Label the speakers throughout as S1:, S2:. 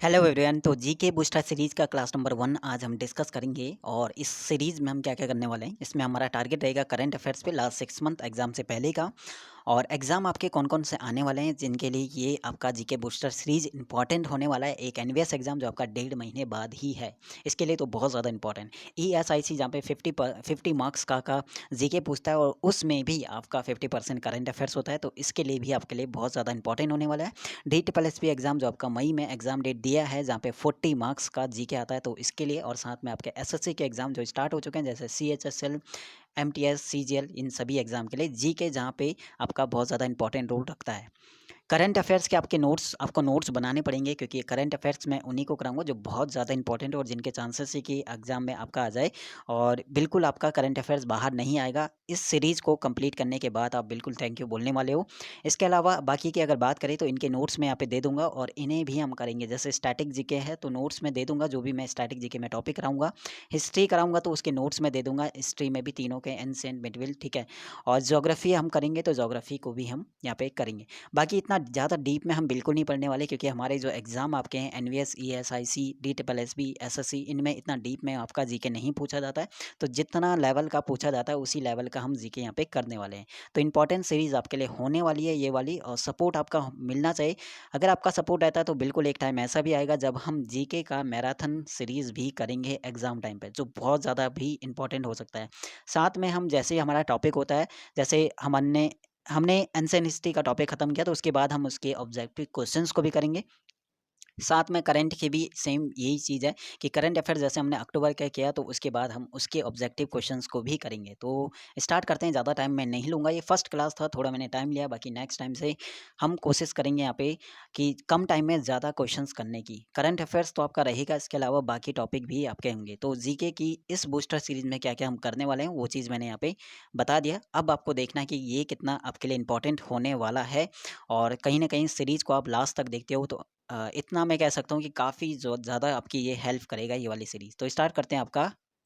S1: Hello everyone. तो GK booster series का class number 1 आज हम डिस्कस करेंगे। और इस सीरीज में हम क्या क्या करने वाले हैं, इसमें हमारा टारगेट रहेगा करंट अफेयर्स पे लास्ट 6 मंथ एग्जाम से पहले का। और एग्ज़ाम आपके कौन कौन से आने वाले हैं जिनके लिए ये आपका जीके बूस्टर सीरीज इंपॉर्टेंट होने वाला है। एक एनवीएस एग्जाम जो आपका 1.5 महीने बाद ही है, इसके लिए तो बहुत ज़्यादा इंपॉर्टेंट। ईएसआईसी जहाँ पे 50 मार्क्स का जीके पूछता है और उसमें भी आपका 50% करंट अफेयर्स होता है, तो इसके लिए भी आपके लिए बहुत ज़्यादा इंपॉर्टेंट होने वाला है। DSSP एग्जाम जो आपका मई में एग्जाम डेट दिया है, जहाँ पे 40 मार्क्स का जीके आता है, तो इसके लिए। और साथ में आपके एसएससी के एग्जाम जो स्टार्ट हो चुके हैं, जैसे CHSL, MTS, CGL, इन सभी एग्जाम के लिए जीके जहाँ पे आपका बहुत ज़्यादा इंपॉर्टेंट रोल रखता है। करंट अफेयर्स के आपके नोट्स आपको नोट्स बनाने पड़ेंगे, क्योंकि करंट अफेयर्स मैं उन्हीं को कराऊंगा जो बहुत ज़्यादा इंपॉर्टेंट है और जिनके चांसेस है कि एग्जाम में आपका आ जाए। और बिल्कुल आपका करंट अफेयर्स बाहर नहीं आएगा। इस सीरीज़ को कंप्लीट करने के बाद आप बिल्कुल थैंक यू बोलने वाले हो। इसके अलावा बाकी की अगर बात करें तो इनके नोट्स मैं यहाँ पे दे दूंगा और इन्हें भी हम करेंगे। जैसे स्टैटिक जीके है तो नोट्स में दे दूंगा, जो भी मैं स्टैटिक जीके में टॉपिक कराऊंगा। हिस्ट्री कराऊंगा तो उसके नोट्स में दे दूंगा, हिस्ट्री में भी तीनों के एंशिएंट मिडिवल, ठीक है। और ज्योग्राफी हम करेंगे तो ज्योग्राफी को भी हम यहाँ पे करेंगे। बाकी इतना ज़्यादा डीप में हम बिल्कुल नहीं पढ़ने वाले, क्योंकि हमारे जो एग्ज़ाम आपके हैं एनवीएस, ईएसआईसी, DSSB, एसएससी, इनमें इतना डीप में आपका जीके नहीं पूछा जाता है। तो जितना लेवल का पूछा जाता है उसी लेवल का हम जीके यहाँ पे करने वाले हैं। तो इंपॉर्टेंट सीरीज़ आपके लिए होने वाली है ये वाली, और सपोर्ट आपका मिलना चाहिए। अगर आपका सपोर्ट रहता है तो बिल्कुल एक टाइम ऐसा भी आएगा जब हम जीके का मैराथन सीरीज़ भी करेंगे एग्ज़ाम टाइम पे, जो बहुत ज़्यादा भी इंपॉर्टेंट हो सकता है। साथ में हम जैसे ही हमारा टॉपिक होता है, जैसे हमने हमने एंशिएंट हिस्ट्री का टॉपिक खत्म किया, तो उसके बाद हम उसके ऑब्जेक्टिव क्वेश्चंस को भी करेंगे। साथ में करंट की भी सेम यही चीज़ है कि करंट अफेयर जैसे हमने अक्टूबर का किया, तो उसके बाद हम उसके ऑब्जेक्टिव क्वेश्चंस को भी करेंगे। तो स्टार्ट करते हैं, ज़्यादा टाइम मैं नहीं लूँगा। ये फर्स्ट क्लास था, थोड़ा मैंने टाइम लिया, बाकी नेक्स्ट टाइम से हम कोशिश करेंगे यहाँ पे कि कम टाइम में ज़्यादा क्वेश्चंस करने की। करंट अफेयर्स तो आपका रहेगा, इसके अलावा बाकी टॉपिक भी आपके होंगे। तो जीके की इस बूस्टर सीरीज में क्या क्या हम करने वाले हैं वो चीज़ मैंने यहाँ पे बता दिया। अब आपको देखना है कि ये कितना आपके लिए इंपॉर्टेंट होने वाला है। और कहीं ना कहीं सीरीज को आप लास्ट तक देखते हो तो इतना मैं कह सकता हूँ कि काफ़ी जो ज़्यादा आपकी ये हेल्प करेगा ये वाली सीरीज़। तो स्टार्ट करते हैं आपका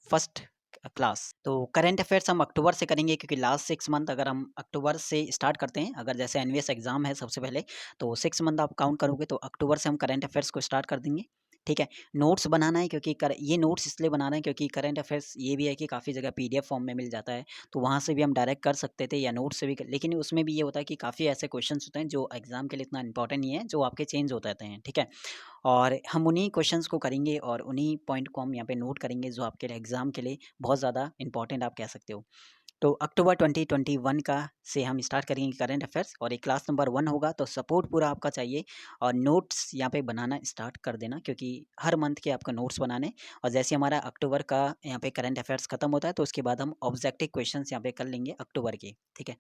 S1: फर्स्ट क्लास। तो करंट अफेयर्स हम अक्टूबर से करेंगे, क्योंकि लास्ट 6 मंथ अगर हम अक्टूबर से स्टार्ट करते हैं, अगर जैसे एनवीएस एग्जाम है सबसे पहले, तो 6 मंथ आप काउंट करोगे तो अक्टूबर से हम करंट अफेयर्स को स्टार्ट कर देंगे। ठीक है। नोट्स बनाना है, क्योंकि ये नोट्स इसलिए बनाना है क्योंकि करंट अफेयर्स ये भी है कि काफ़ी जगह PDF फॉर्म में मिल जाता है, तो वहाँ से भी हम डायरेक्ट कर सकते थे या नोट से भी लेकिन उसमें भी ये होता है कि काफ़ी ऐसे क्वेश्चंस होते हैं जो एग्जाम के लिए इतना इंपॉर्टेंट नहीं है, जो आपके चेंज होते रहते हैं। ठीक है। और हम उन्हीं क्वेश्चंस को करेंगे और उन्हीं पॉइंट को हम यहाँ पे नोट करेंगे, जो आपके लिए एग्जाम के लिए बहुत ज़्यादा इंपॉर्टेंट आप कह सकते हो। तो अक्टूबर 2021 का से हम स्टार्ट करेंगे करंट अफेयर्स, और ये क्लास नंबर 1 होगा। तो सपोर्ट पूरा आपका चाहिए और नोट्स यहाँ पे बनाना स्टार्ट कर देना, क्योंकि हर मंथ के आपका नोट्स बनाने। और जैसे हमारा अक्टूबर का यहाँ पे करंट अफेयर्स खत्म होता है, तो उसके बाद हम ऑब्जेक्टिव क्वेश्चंस यहाँ पे कर लेंगे अक्टूबर के। ठीक है।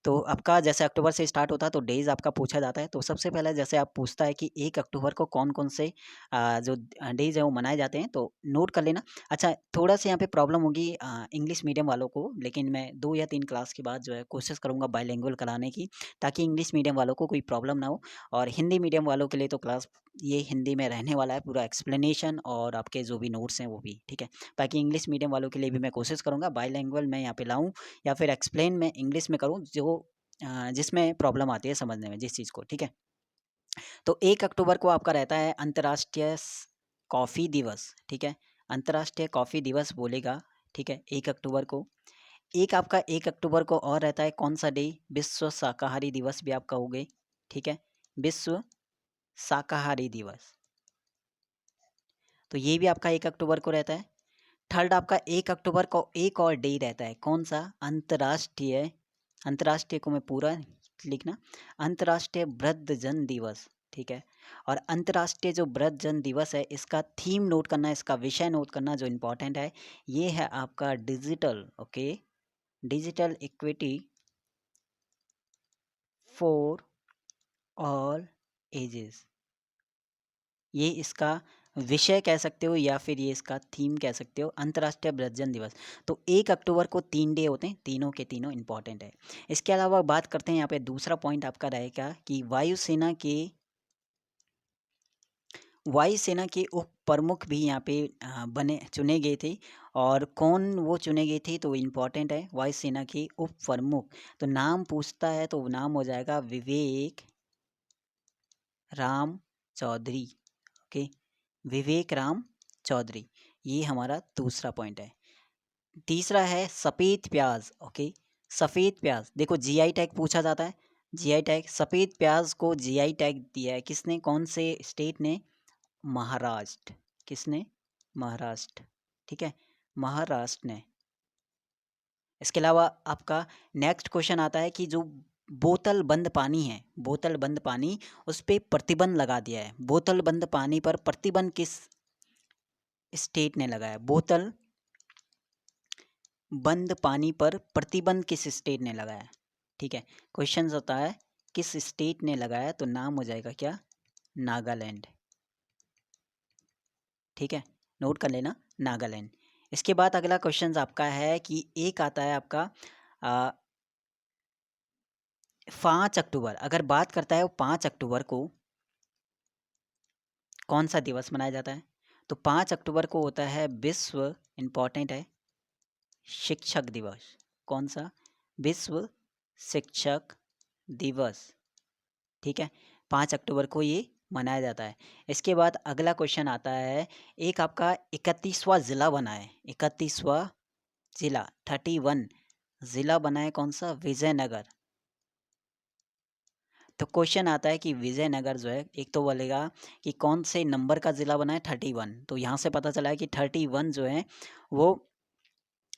S1: तो आपका जैसे अक्टूबर से स्टार्ट होता है तो डेज आपका पूछा जाता है। तो सबसे पहले जैसे आप पूछता है कि 1 अक्टूबर को कौन कौन से जो डेज है वो मनाए जाते हैं, तो नोट कर लेना। अच्छा, थोड़ा सा यहाँ पे प्रॉब्लम होगी इंग्लिश मीडियम वालों को, लेकिन मैं 2 या 3 क्लास के बाद जो है कोशिश करूँगा बाइलिंगुअल कराने की, ताकि इंग्लिश मीडियम वालों को कोई प्रॉब्लम ना हो। और हिंदी मीडियम वालों के लिए तो क्लास ये हिंदी में रहने वाला है, पूरा एक्सप्लेनेशन और आपके जो भी नोट्स हैं वो भी। ठीक है। बाकी इंग्लिश मीडियम वालों के लिए भी मैं कोशिश करूँगा बाइलिंगुअल मैं यहाँ पे लाऊँ, या फिर एक्सप्लेन मैं इंग्लिश में करूँ, जो जिसमें प्रॉब्लम आती है समझने में जिस चीज़ को। ठीक है। तो 1 अक्टूबर को आपका रहता है अंतर्राष्ट्रीय कॉफ़ी दिवस। ठीक है। अंतर्राष्ट्रीय कॉफ़ी दिवस बोलेगा। ठीक है। 1 अक्टूबर को एक आपका 1 अक्टूबर को और रहता है कौन सा डे, विश्व शाकाहारी दिवस भी आप कहोगे। ठीक है। विश्व शाकाहारी दिवस, तो ये भी आपका 1 अक्टूबर को रहता है। थर्ड आपका 1 अक्टूबर को एक और डे रहता है, कौन सा, अंतर्राष्ट्रीय, अंतर्राष्ट्रीय को मैं पूरा लिखना, अंतर्राष्ट्रीय वृद्धजन दिवस। ठीक है। और अंतर्राष्ट्रीय जो वृद्धजन दिवस है, इसका थीम नोट करना, इसका विषय नोट करना जो इम्पोर्टेंट है, ये है आपका digital. Okay. Digital equity for all ages, ये इसका विषय कह सकते हो या फिर ये इसका थीम कह सकते हो, अंतर्राष्ट्रीय वृद्धजन दिवस। तो 1 अक्टूबर को 3 डे होते हैं, तीनों के तीनों इंपॉर्टेंट है। इसके अलावा बात करते हैं यहाँ पे, दूसरा पॉइंट आपका रहेगा कि वायुसेना के उप प्रमुख भी यहाँ पे बने चुने गए थे। और कौन वो चुने गए थे, तो इम्पोर्टेंट है वायुसेना के उप प्रमुख। तो नाम पूछता है तो नाम हो जाएगा विवेक राम चौधरी। ओके। विवेक राम चौधरी। ये हमारा दूसरा पॉइंट है। तीसरा है सफ़ेद प्याज। ओके, सफ़ेद प्याज देखो जीआई टैग पूछा जाता है। जीआई टैग, सफ़ेद प्याज को जीआई टैग दिया है किसने, कौन से स्टेट ने? महाराष्ट्र। किसने? महाराष्ट्र। ठीक है, महाराष्ट्र ने। इसके अलावा आपका नेक्स्ट क्वेश्चन आता है कि जो बोतल बंद पानी है, बोतल बंद पानी, उस पे प्रतिबंध लगा दिया है। बोतल बंद पानी पर प्रतिबंध किस स्टेट ने लगाया? बोतल बंद पानी पर प्रतिबंध किस स्टेट ने लगाया? ठीक है, क्वेश्चन होता है किस स्टेट ने लगाया, तो नाम हो जाएगा क्या? नागालैंड। ठीक है, नोट कर लेना, नागालैंड। इसके बाद अगला क्वेश्चन आपका है कि एक आता है आपका 5 अक्टूबर, अगर बात करता है वो 5 अक्टूबर को कौन सा दिवस मनाया जाता है? तो 5 अक्टूबर को होता है विश्व, इम्पॉर्टेंट है, शिक्षक दिवस। कौन सा? विश्व शिक्षक दिवस। ठीक है, 5 अक्टूबर को ये मनाया जाता है। इसके बाद अगला क्वेश्चन आता है, एक आपका 31वां ज़िला बना है, 31वां ज़िला, 31 ज़िला बना है, कौन सा? विजयनगर। तो क्वेश्चन आता है कि विजयनगर जो है, एक तो बोलेगा कि कौन से नंबर का ज़िला बना है? 31। तो यहाँ से पता चला है कि 31 जो है वो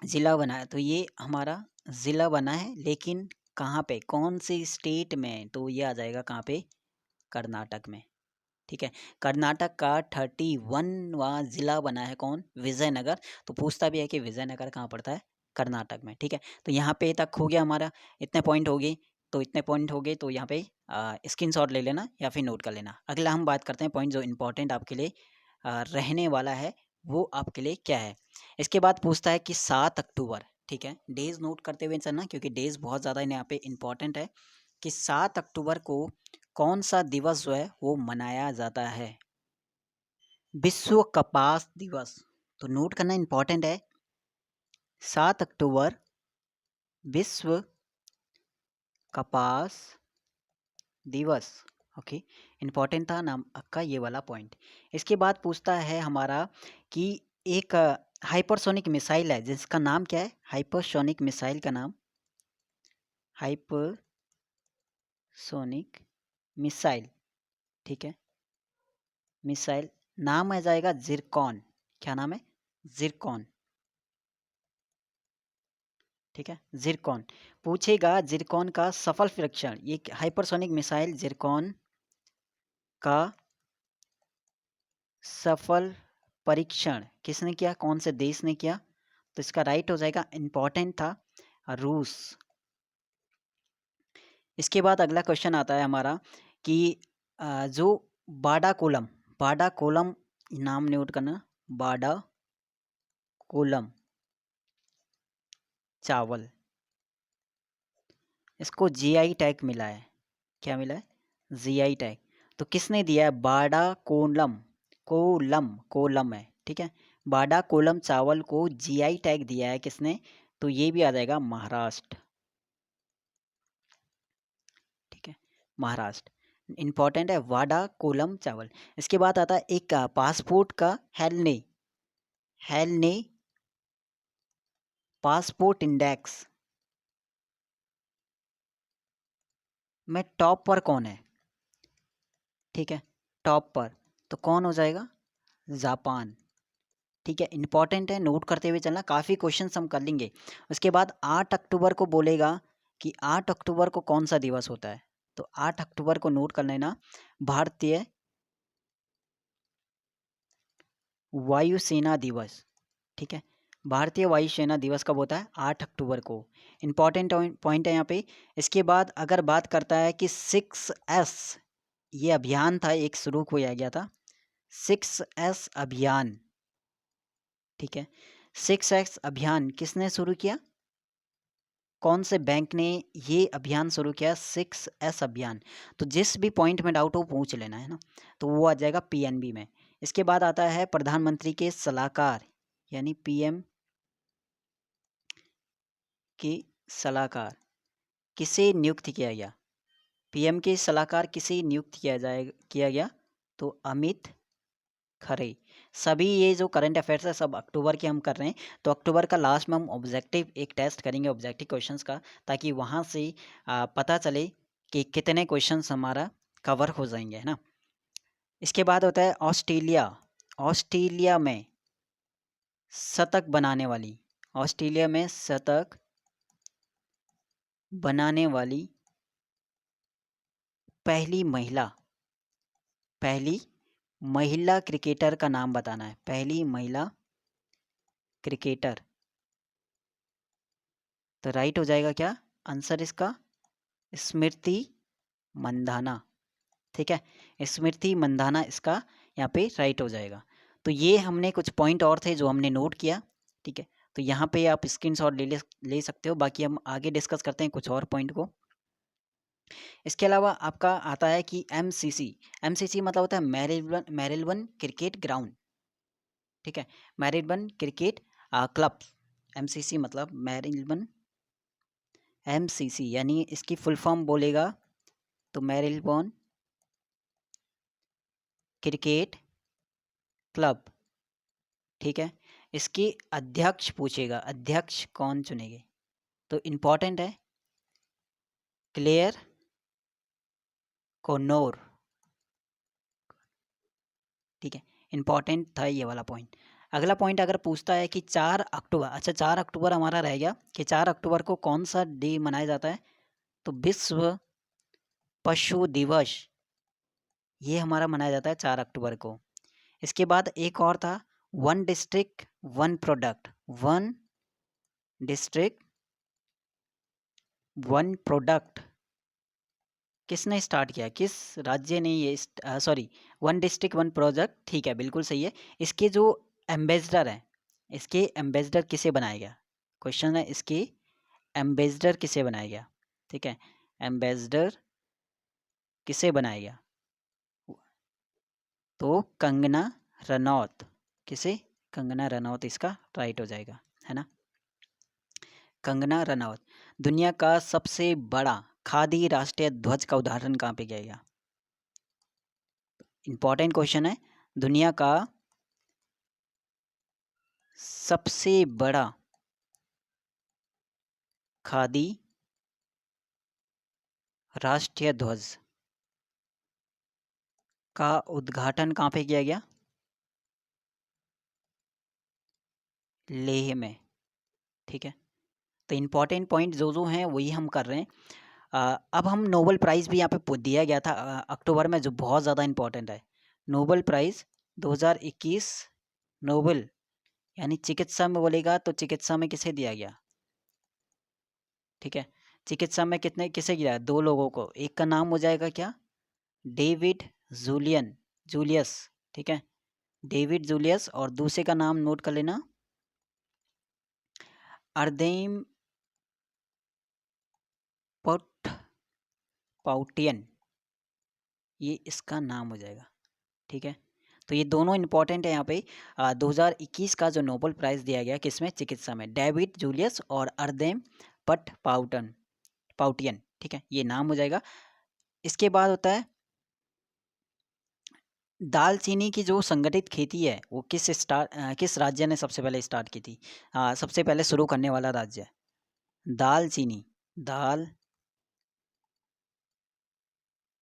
S1: ज़िला बना है। तो ये हमारा ज़िला बना है, लेकिन कहाँ पे, कौन सी स्टेट में? तो ये आ जाएगा कहाँ पे? कर्नाटक में। ठीक है, कर्नाटक का 31वां ज़िला बना है कौन? विजयनगर। तो पूछता भी है कि विजयनगर कहाँ पड़ता है? कर्नाटक में। ठीक है, तो यहाँ पे तक हो गया हमारा, इतने पॉइंट हो गए। तो इतने पॉइंट हो गए, तो यहाँ पे स्क्रीनशॉट ले लेना या फिर नोट कर लेना। अगला हम बात करते हैं पॉइंट जो इम्पोर्टेंट आपके लिए रहने वाला है, वो आपके लिए क्या है। इसके बाद पूछता है कि 7 अक्टूबर, ठीक है, डेज नोट करते हुए चलना, क्योंकि डेज बहुत ज़्यादा यहाँ पे इम्पोर्टेंट है, कि 7 अक्टूबर को कौन सा दिवस जो है वो मनाया जाता है? विश्व कपास दिवस। तो नोट करना इम्पोर्टेंट है, 7 अक्टूबर विश्व कपास दिवस। ओके, इम्पोर्टेंट था नाम आपका ये वाला पॉइंट। इसके बाद पूछता है हमारा कि एक हाइपरसोनिक मिसाइल है जिसका नाम क्या है? हाइपरसोनिक मिसाइल का नाम, हाइपरसोनिक मिसाइल। ठीक है, मिसाइल नाम आ जाएगा जिरकॉन। क्या नाम है? जिरकॉन। ठीक है, जिरकॉन। पूछेगा जिरकॉन का सफल परीक्षण, ये हाइपरसोनिक मिसाइल जिरकॉन का सफल परीक्षण किसने किया, कौन से देश ने किया? तो इसका राइट हो जाएगा, इंपॉर्टेंट था, रूस। इसके बाद अगला क्वेश्चन आता है हमारा कि जो बाडा कोलम, बाडा कोलम नाम नोट करना, बाडा कोलम चावल, इसको जीआई टैग मिला है। क्या मिला है? GI tag. तो किसने दिया है? बाडा कोलम, कोलम, कोलम है। ठीक है, बाडा कोलम चावल को जीआई टैग दिया है किसने? तो ये भी आ जाएगा महाराष्ट्र। ठीक है, महाराष्ट्र इंपॉर्टेंट है, वाडा कोलम चावल। इसके बाद आता है एक पासपोर्ट का हेलने, हेलने पासपोर्ट इंडेक्स में टॉप पर कौन है? ठीक है, टॉप पर तो कौन हो जाएगा? जापान। ठीक है, इंपॉर्टेंट है, नोट करते हुए चलना, काफ़ी क्वेश्चंस हम कर लेंगे। उसके बाद 8 अक्टूबर को बोलेगा कि 8 अक्टूबर को कौन सा दिवस होता है? तो 8 अक्टूबर को नोट कर लेना, भारतीय वायुसेना दिवस। ठीक है, भारतीय वायुसेना दिवस कब होता है? 8 अक्टूबर को। इम्पॉर्टेंट पॉइंट है यहाँ पे। इसके बाद अगर बात करता है कि 6S, ये अभियान था एक, शुरू किया गया था 6S अभियान। ठीक है, 6S अभियान किसने शुरू किया? कौन से बैंक ने ये अभियान शुरू किया? 6S अभियान। तो जिस भी पॉइंट में डाउट हो पूछ लेना है ना, तो वो आ जाएगा पीएनबी में। इसके बाद आता है प्रधानमंत्री के सलाहकार, यानी पीएम के सलाहकार किसे नियुक्त किया गया? पीएम के सलाहकार किसे नियुक्त किया गया? तो अमित खरे। सभी ये जो करंट अफेयर्स है सब अक्टूबर के हम कर रहे हैं, तो अक्टूबर का लास्ट में हम ऑब्जेक्टिव एक टेस्ट करेंगे ऑब्जेक्टिव क्वेश्चंस का, ताकि वहाँ से पता चले कि कितने क्वेश्चंस हमारा कवर हो जाएंगे, है ना। इसके बाद होता है ऑस्ट्रेलिया। ऑस्ट्रेलिया में शतक बनाने वाली, ऑस्ट्रेलिया में शतक बनाने वाली पहली महिला, पहली महिला क्रिकेटर का नाम बताना है। पहली महिला क्रिकेटर, तो राइट हो जाएगा क्या आंसर इसका, स्मृति मंधाना। ठीक है, स्मृति मंधाना इसका यहाँ पे राइट हो जाएगा। तो ये हमने कुछ पॉइंट और थे जो हमने नोट किया। ठीक है, तो यहाँ पे आप स्क्रीनशॉट ले सकते हो, बाकी हम आगे डिस्कस करते हैं कुछ और पॉइंट को। इसके अलावा आपका आता है कि एमसीसी। एमसीसी मतलब होता है मैरिलबन क्रिकेट ग्राउंड। ठीक है, मैरिलबन क्रिकेट क्लब। एमसीसी मतलब मैरिलबन, एमसीसी यानी इसकी फुल फॉर्म बोलेगा तो मैरिलबॉन क्रिकेट क्लब। ठीक है, इसकी अध्यक्ष पूछेगा, अध्यक्ष कौन चुनेंगे, तो इम्पोर्टेंट है क्लेयर कोनोर। ठीक है, इम्पॉर्टेंट था ये वाला पॉइंट। अगला पॉइंट अगर पूछता है कि 4 अक्टूबर, अच्छा 4 अक्टूबर हमारा रह गया कि 4 अक्टूबर को कौन सा डे मनाया जाता है, तो विश्व पशु दिवस ये हमारा मनाया जाता है 4 अक्टूबर को। इसके बाद एक और था one district one product. One district one product किसने स्टार्ट किया, किस राज्य ने ये sorry, one district one project, ठीक है बिल्कुल सही है। इसके जो एम्बेसडर हैं, इसके एम्बेसडर किसे बनाया गया, क्वेश्चन है इसके एम्बेसडर किसे बनाया गया। ठीक है, एम्बेसडर किसे बनाया गया, तो कंगना रनौत। किसे, कंगना रनौत इसका राइट हो जाएगा, है ना, कंगना रनौत। दुनिया का सबसे बड़ा खादी राष्ट्रीय ध्वज का उदाहरण कहाँ पे किया गया, इंपॉर्टेंट क्वेश्चन है। दुनिया का सबसे बड़ा खादी राष्ट्रीय ध्वज का उद्घाटन कहाँ पे किया गया, लेह में। ठीक है, तो इम्पॉर्टेंट पॉइंट जो जो हैं वही हम कर रहे हैं। अब हम नोबेल प्राइज़ भी यहाँ पे दिया गया था अक्टूबर में, जो बहुत ज़्यादा इम्पोर्टेंट है। नोबेल प्राइज़ 2021 नोबेल, यानी चिकित्सा में बोलेगा तो चिकित्सा में किसे दिया गया। ठीक है, चिकित्सा में कितने किसे दिया, 2 लोगों को। एक का नाम हो जाएगा क्या, डेविड जूलियस। ठीक है, डेविड जूलियस, और दूसरे का नाम नोट कर लेना, अर्देम पोट पाउटियन, ये इसका नाम हो जाएगा। ठीक है, तो ये दोनों इंपॉर्टेंट है यहाँ पे। 2021 का जो नोबेल प्राइज़ दिया गया किसमें, चिकित्सा में, डेविड जूलियस और अर्देम पट पाउटियन। ठीक है, ये नाम हो जाएगा। इसके बाद होता है दालचीनी की जो संगठित खेती है वो किस राज्य ने सबसे पहले स्टार्ट की थी, सबसे पहले शुरू करने वाला राज्य, दालचीनी,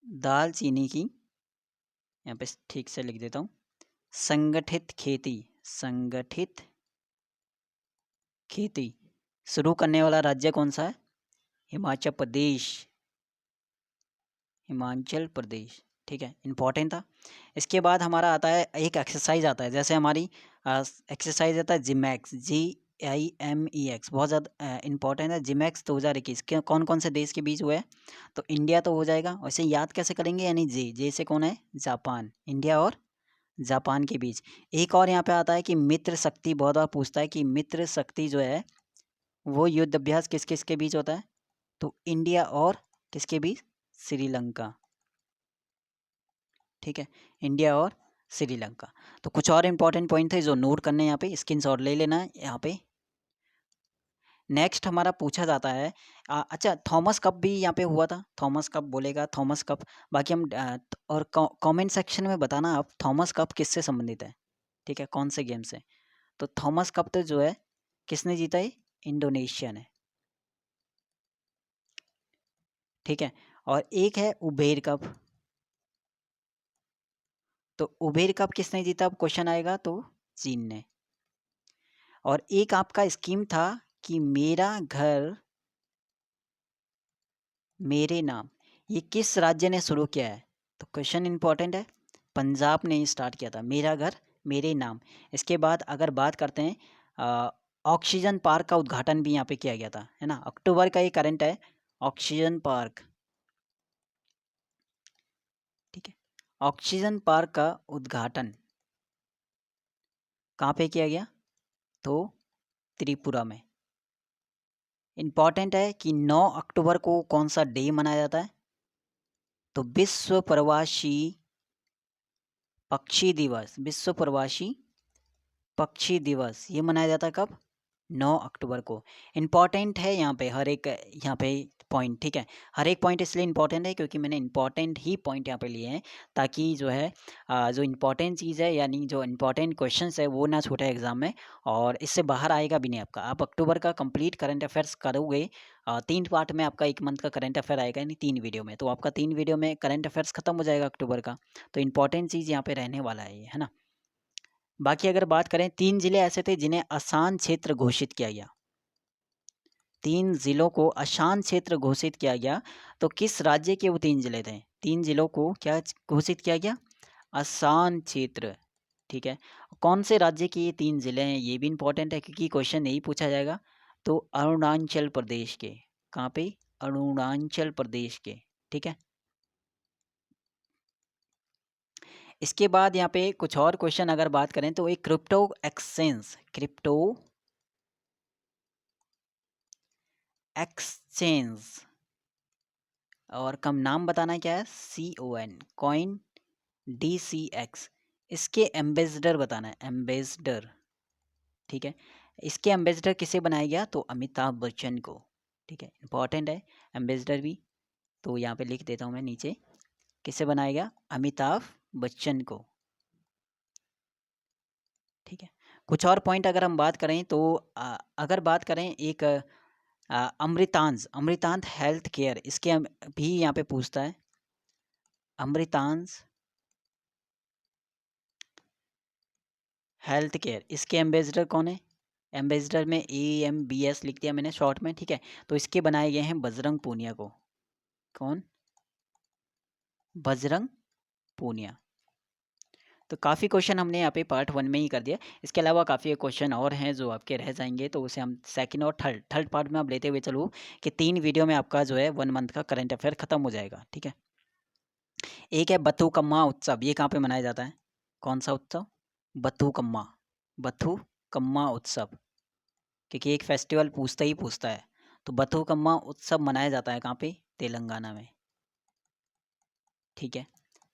S1: दालचीनी की, यहाँ पे ठीक से लिख देता हूँ, संगठित खेती शुरू करने वाला राज्य कौन सा है, हिमाचल प्रदेश। ठीक है, इम्पॉर्टेंट था। इसके बाद हमारा आता है एक एक्सरसाइज आता है, जैसे हमारी एक्सरसाइज आता है जिमैक्स, GIMEX, बहुत ज़्यादा इंपॉर्टेंट है। जिमैक्स 2021 के कौन कौन से देश के बीच हुआ है, तो इंडिया तो हो जाएगा, वैसे याद कैसे करेंगे, यानी जे से कौन है, जापान, इंडिया और जापान के बीच। एक और यहाँ पे आता है कि मित्र शक्ति, बहुत बार पूछता है कि मित्र शक्ति जो है वो युद्ध अभ्यास किस किस के बीच होता है, तो इंडिया और किसके बीच, श्रीलंका। ठीक है, इंडिया और श्रीलंका। तो कुछ और इंपॉर्टेंट पॉइंट थे जो नोट करने, यहाँ पे स्क्रीनशॉट ले लेना है यहाँ पे। नेक्स्ट हमारा पूछा जाता है अच्छा थॉमस कप भी यहाँ पे हुआ था, थॉमस कप बोलेगा थॉमस कप। बाकी हम और कमेंट सेक्शन में बताना आप थॉमस कप किससे संबंधित है, ठीक है, कौन से गेम से। तो थॉमस कप तो जो है किसने जीता है, इंडोनेशिया ने, ठीक है। और एक है उबेर कप, तो उबेर कप किसने जीता, अब क्वेश्चन आएगा तो चीन ने। और एक आपका स्कीम था कि मेरा घर मेरे नाम, ये किस राज्य ने शुरू किया है, तो क्वेश्चन इंपॉर्टेंट है, पंजाब ने स्टार्ट किया था मेरा घर मेरे नाम। इसके बाद अगर बात करते हैं ऑक्सीजन पार्क का उद्घाटन भी यहाँ पे किया गया था, है ना, अक्टूबर का ये करंट है, ऑक्सीजन पार्क, ठीक है। ऑक्सीजन पार्क का उद्घाटन कहाँ पे किया गया, तो त्रिपुरा में। इम्पॉर्टेंट है कि 9 अक्टूबर को कौन सा डे मनाया जाता है, तो विश्व प्रवासी पक्षी दिवस, विश्व प्रवासी पक्षी दिवस ये मनाया जाता है कब, 9 अक्टूबर को। इम्पॉर्टेंट है यहाँ पे हर एक, यहाँ पे पॉइंट, ठीक है। हर एक पॉइंट इसलिए इम्पॉर्टेंट है क्योंकि मैंने इम्पॉर्टेंट ही पॉइंट यहाँ पे लिए हैं, ताकि जो है जो इम्पॉर्टेंट चीज़ है यानी जो इम्पॉर्टेंट क्वेश्चंस है वो ना छूटे एग्जाम में, और इससे बाहर आएगा भी नहीं आपका। आप अक्टूबर का कंप्लीट करंट अफेयर्स करोगे, 3 पार्ट में आपका 1 मंथ का करंट अफेयर आएगा, यानी 3 वीडियो में, तो आपका 3 वीडियो में करंट अफेयर्स खत्म हो जाएगा अक्टूबर का। तो इंपॉर्टेंट चीज़ यहाँ पे रहने वाला है ये, है ना। बाकी अगर बात करें 3 जिले ऐसे थे जिन्हें आसान क्षेत्र घोषित किया गया, 3 जिलों को आसान क्षेत्र घोषित किया गया, तो किस राज्य के वो 3 जिले थे, 3 जिलों को क्या घोषित किया गया, आसान क्षेत्र, ठीक है। कौन से राज्य के ये 3 जिले हैं ये भी इंपॉर्टेंट है क्योंकि क्वेश्चन यही पूछा जाएगा। तो अरुणाचल प्रदेश के, कहाँ पे, अरुणाचल प्रदेश के, ठीक है। इसके बाद यहाँ पे कुछ और क्वेश्चन अगर बात करें तो एक क्रिप्टो एक्सचेंज, क्रिप्टो एक्सचेंज, और कम नाम बताना क्या है, CON, कॉइन, DCX, इसके एम्बेसडर बताना है, एम्बेसडर, ठीक है। इसके एम्बेसडर किसे बनाया गया, तो अमिताभ बच्चन को, ठीक है, इंपॉर्टेंट है एम्बेसडर भी, तो यहाँ पे लिख देता हूँ मैं नीचे, किसे बनाया गया, अमिताभ बच्चन को, ठीक है। कुछ और पॉइंट अगर हम बात करें तो अगर बात करें एक अमृतांश, अमृतांत हेल्थ केयर, इसके भी यहाँ पे पूछता है, अमृतांश हेल्थ केयर, इसके एम्बेसडर कौन है, एम्बेसडर में AMBS लिख दिया मैंने शॉर्ट में, ठीक है। तो इसके बनाए गए हैं बजरंग पूनिया को, कौन, बजरंग पूनिया। तो काफ़ी क्वेश्चन हमने यहाँ पे पार्ट 1 में ही कर दिया, इसके अलावा काफ़ी क्वेश्चन और हैं जो आपके रह जाएंगे, तो उसे हम सेकंड और थर्ड पार्ट में आप लेते हुए चलो कि 3 वीडियो में आपका जो है 1 मंथ का करंट अफेयर खत्म हो जाएगा, ठीक है। एक है बथुकम्मा उत्सव, ये कहाँ पे मनाया जाता है, कौन सा उत्सव, बथुकम्मा, बथुकम्मा उत्सव, क्योंकि एक फेस्टिवल पूछता ही पूछता है। तो बथुकम्मा उत्सव मनाया जाता है कहाँ पे, तेलंगाना में, ठीक है,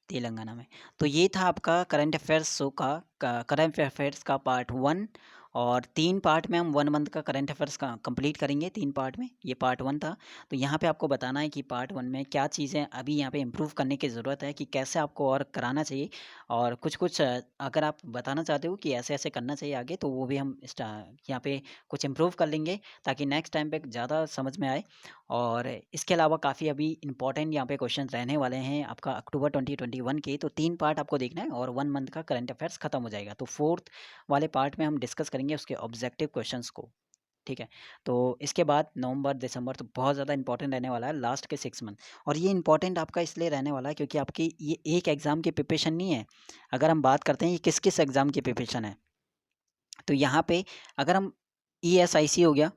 S1: तेलंगाना में। तो ये था आपका करंट अफेयर्स शो का, करंट अफेयर्स का पार्ट 1, और 3 पार्ट में हम 1 मंथ का करंट अफेयर्स का कंप्लीट करेंगे 3 पार्ट में, ये पार्ट 1 था। तो यहाँ पे आपको बताना है कि पार्ट 1 में क्या चीज़ें अभी यहाँ पे इम्प्रूव करने की ज़रूरत है, कि कैसे आपको और कराना चाहिए, और कुछ कुछ अगर आप बताना चाहते हो कि ऐसे ऐसे करना चाहिए आगे, तो वो भी हम यहाँ पे कुछ इम्प्रूव कर लेंगे, ताकि नेक्स्ट टाइम पे ज़्यादा समझ में आए। और इसके अलावा काफ़ी अभी इंपॉर्टेंट यहाँ पे क्वेश्चन रहने वाले हैं आपका अक्टूबर 2021 के, तो 3 पार्ट आपको देखना है और 1 मंथ का करंट अफेयर्स खत्म हो जाएगा। तो 4th वाले पार्ट में हम डिस्कस करेंगे उसके ऑब्जेक्टिव क्वेश्चंस को, ठीक है। तो इसके बाद नवंबर दिसंबर तो बहुत ज़्यादा इंपॉर्टेंट रहने वाला है, लास्ट के 6 मंथ। और ये इंपॉर्टेंट आपका इसलिए रहने वाला है क्योंकि आपकी ये एक एग्ज़ाम की प्रिपरेशन नहीं है। अगर हम बात करते हैं ये किस किस एग्ज़ाम की प्रिपरेशन है, तो यहाँ पे अगर हम ESIC हो गया,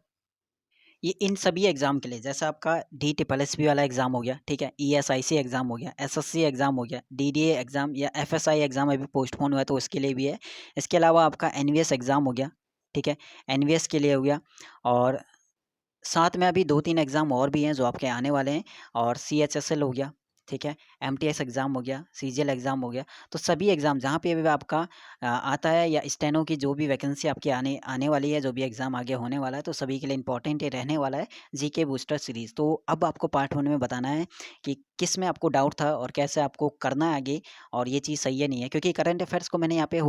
S1: ये इन सभी एग्ज़ाम के लिए, जैसा आपका DSSB वाला एग्ज़ाम हो गया, ठीक है, ESIC एग्ज़ाम हो गया, SSC एग्ज़ाम हो गया, DDA एग्ज़ाम या FSI एग्ज़ाम अभी पोस्टपोन हुआ है तो उसके लिए भी है। इसके अलावा आपका NVS एग्ज़ाम हो गया, ठीक है, NVS के लिए हो गया, और साथ में अभी 2-3 एग्ज़ाम और भी हैं जो आपके आने वाले हैं, और CHSL हो गया, ठीक है? एमटीएस एग्ज़ाम हो गया, सीजीएल एग्ज़ाम हो गया, तो सभी एग्ज़ाम जहाँ पे भी आपका आता है या स्टेनो की जो भी वैकेंसी आपकी आने आने वाली है, जो भी एग्ज़ाम आगे होने वाला है, तो सभी के लिए इम्पोर्टेंट ये रहने वाला है जीके बूस्टर सीरीज़। तो अब आपको पार्ट 1 में बताना है कि किस में आपको डाउट था और कैसे आपको करना है आगे और ये चीज़ सही है नहीं है। क्योंकि करंट अफेयर्स को मैंने यहाँ पे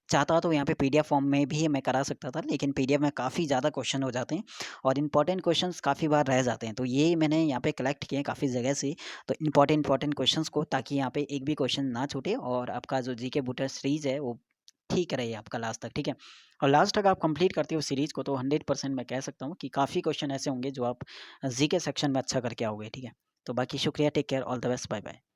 S1: चाहता तो यहाँ पे पीडीएफ फॉर्म में भी मैं करा सकता था, लेकिन पीडीएफ में काफ़ी ज़्यादा क्वेश्चन हो जाते हैं और इम्पोर्टेंट क्वेश्चन्स काफ़ी बार रह जाते हैं। तो ये मैंने यहाँ पे कलेक्ट किए हैं काफ़ी जगह से, तो इम्पोर्टेंट क्वेश्चंस को, ताकि यहाँ पे एक भी क्वेश्चन ना छूटे और आपका जो जीके बूस्टर सीरीज़ है वो ठीक रहे आपका लास्ट तक, ठीक है? और लास्ट तक आप कंप्लीट करते हो सीरीज़ को तो 100% मैं कह सकता हूँ कि काफ़ी क्वेश्चन ऐसे होंगे जो आप जीके सेक्शन में अच्छा करके आओगे, ठीक है? तो बाकी शुक्रिया, take care, all the best, bye bye.